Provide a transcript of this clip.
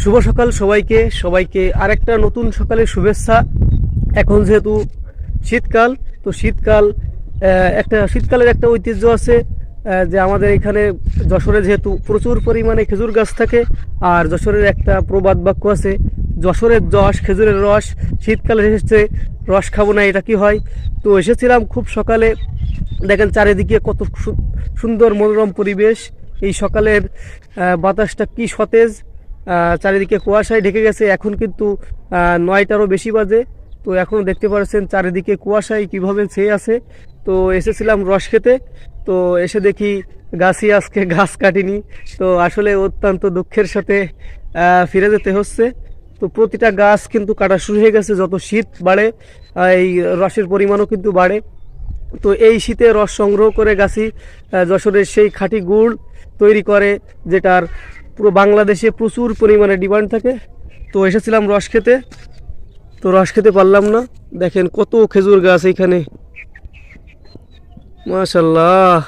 শুভ সকাল সবাইকে সবাইকে আরেকটা নতুন সকালের শুভেচ্ছা। এখন যেহেতু শীতকাল, তো শীতকালের একটা ঐতিহ্য আছে, যে আমাদের এখানে যশোরে যেহেতু প্রচুর পরিমাণে খেজুর গাছ থাকে। আর যশোরের একটা প্রবাদ বাক্য আছে, যশোরের যশ খেজুরের রস, শীতকালে এসেছে রস খাবো না, এটা কি হয়? তো এসেছিলাম খুব সকালে, দেখেন চারিদিকে কত সুন্দর মনোরম পরিবেশ। এই সকালের বাতাসটা কি সতেজ, চারিদিকে কুয়াশায় ঢেকে গেছে। এখন কিন্তু 9টারও বেশি বাজে। তো এখন দেখতে পাচ্ছেন চারিদিকে কুয়াশায় কিভাবে ছেয়ে আছে। তো এসেছিলাম রস খেতে, তো এসে দেখি আজকে গাছ কাটিনি। তো আসলে অত্যন্ত দুঃখের সাথে ফিরে যেতে হচ্ছে। তো প্রতিটা গাছ কিন্তু কাটা শুরু হয়ে গেছে। যত শীত বাড়ে এই রসের পরিমাণও কিন্তু বাড়ে। তো এই শীতে রস সংগ্রহ করে গাছি যশোরের সেই খাঁটি গুড় তৈরি করে, যেটার পুরো বাংলাদেশে প্রচুর পরিমাণে ডিমান্ড থাকে। তো এসেছিলাম রস খেতে, তো রস খেতে পারলাম না। দেখেন কত খেজুর গাছ এইখানে, মাশাল্লাহ।